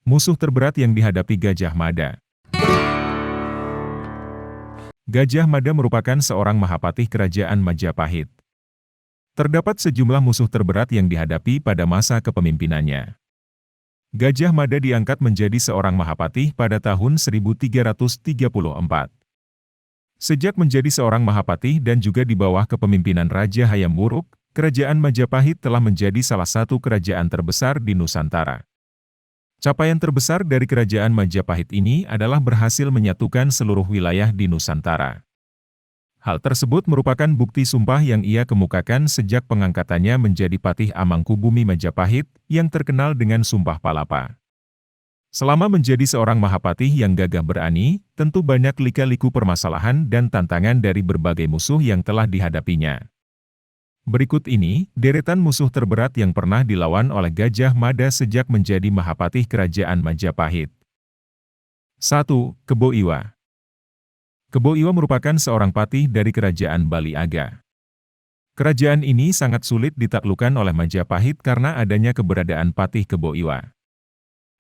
Musuh terberat yang dihadapi Gajah Mada. Gajah Mada merupakan seorang Mahapatih Kerajaan Majapahit. Terdapat sejumlah musuh terberat yang dihadapi pada masa kepemimpinannya. Gajah Mada diangkat menjadi seorang Mahapatih pada tahun 1334. Sejak menjadi seorang Mahapatih dan juga di bawah kepemimpinan Raja Hayam Wuruk, Kerajaan Majapahit telah menjadi salah satu kerajaan terbesar di Nusantara. Capaian terbesar dari Kerajaan Majapahit ini adalah berhasil menyatukan seluruh wilayah di Nusantara. Hal tersebut merupakan bukti sumpah yang ia kemukakan sejak pengangkatannya menjadi Patih Amangkubumi Majapahit, yang terkenal dengan Sumpah Palapa. Selama menjadi seorang Mahapatih yang gagah berani, tentu banyak lika-liku permasalahan dan tantangan dari berbagai musuh yang telah dihadapinya. Berikut ini, deretan musuh terberat yang pernah dilawan oleh Gajah Mada sejak menjadi Mahapatih Kerajaan Majapahit. 1. Kebo Iwa. Kebo Iwa merupakan seorang patih dari Kerajaan Bali Aga. Kerajaan ini sangat sulit ditaklukkan oleh Majapahit karena adanya keberadaan patih Kebo Iwa.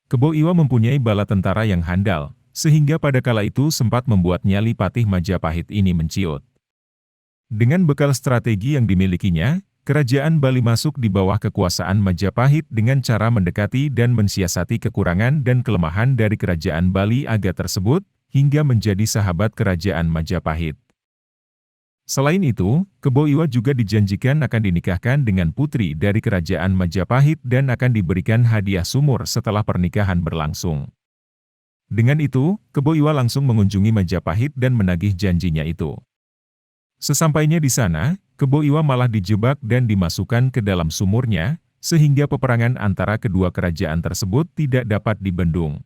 Kebo Iwa mempunyai bala tentara yang handal, sehingga pada kala itu sempat membuat nyali patih Majapahit ini menciut. Dengan bekal strategi yang dimilikinya, Kerajaan Bali masuk di bawah kekuasaan Majapahit dengan cara mendekati dan mensiasati kekurangan dan kelemahan dari Kerajaan Bali Aga tersebut, hingga menjadi sahabat Kerajaan Majapahit. Selain itu, Kebo Iwa juga dijanjikan akan dinikahkan dengan putri dari Kerajaan Majapahit dan akan diberikan hadiah sumur setelah pernikahan berlangsung. Dengan itu, Kebo Iwa langsung mengunjungi Majapahit dan menagih janjinya itu. Sesampainya di sana, Kebo Iwa malah dijebak dan dimasukkan ke dalam sumurnya, sehingga peperangan antara kedua kerajaan tersebut tidak dapat dibendung.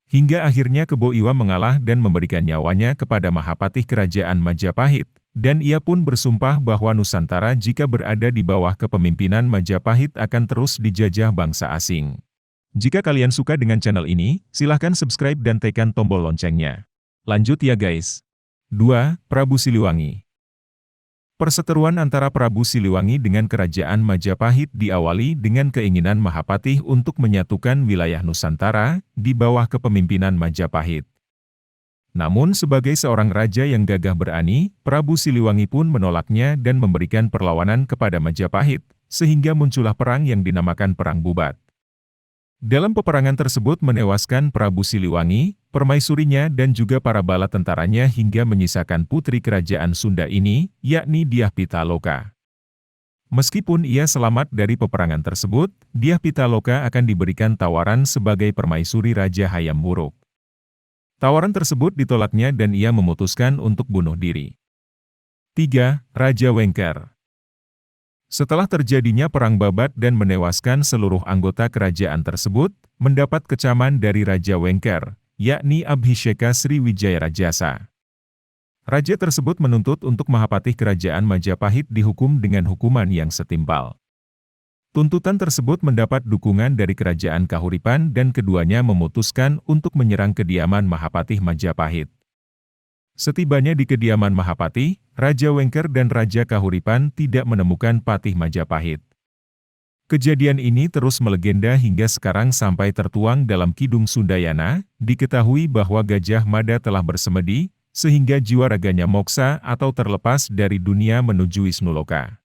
Hingga akhirnya Kebo Iwa mengalah dan memberikan nyawanya kepada Mahapatih Kerajaan Majapahit, dan ia pun bersumpah bahwa Nusantara jika berada di bawah kepemimpinan Majapahit akan terus dijajah bangsa asing. Jika kalian suka dengan channel ini, silahkan subscribe dan tekan tombol loncengnya. Lanjut ya guys. 2. Prabu Siliwangi. Perseteruan antara Prabu Siliwangi dengan Kerajaan Majapahit diawali dengan keinginan Mahapatih untuk menyatukan wilayah Nusantara di bawah kepemimpinan Majapahit. Namun sebagai seorang raja yang gagah berani, Prabu Siliwangi pun menolaknya dan memberikan perlawanan kepada Majapahit, sehingga muncullah perang yang dinamakan Perang Bubat. Dalam peperangan tersebut menewaskan Prabu Siliwangi, permaisurinya dan juga para bala tentaranya hingga menyisakan putri kerajaan Sunda ini, yakni Dyah Pitaloka. Meskipun ia selamat dari peperangan tersebut, Dyah Pitaloka akan diberikan tawaran sebagai permaisuri Raja Hayam Wuruk. Tawaran tersebut ditolaknya dan ia memutuskan untuk bunuh diri. 3. Raja Wengker. Setelah terjadinya Perang Babat dan menewaskan seluruh anggota kerajaan tersebut, mendapat kecaman dari Raja Wengker, yakni Abhisheka Sriwijaya Rajasa. Raja tersebut menuntut untuk Mahapatih Kerajaan Majapahit dihukum dengan hukuman yang setimpal. Tuntutan tersebut mendapat dukungan dari Kerajaan Kahuripan dan keduanya memutuskan untuk menyerang kediaman Mahapatih Majapahit. Setibanya di kediaman Mahapatih, Raja Wengker dan Raja Kahuripan tidak menemukan Patih Majapahit. Kejadian ini terus melegenda hingga sekarang sampai tertuang dalam Kidung Sundayana, diketahui bahwa Gajah Mada telah bersemedi, sehingga jiwa raganya moksa atau terlepas dari dunia menuju Wisnuloka.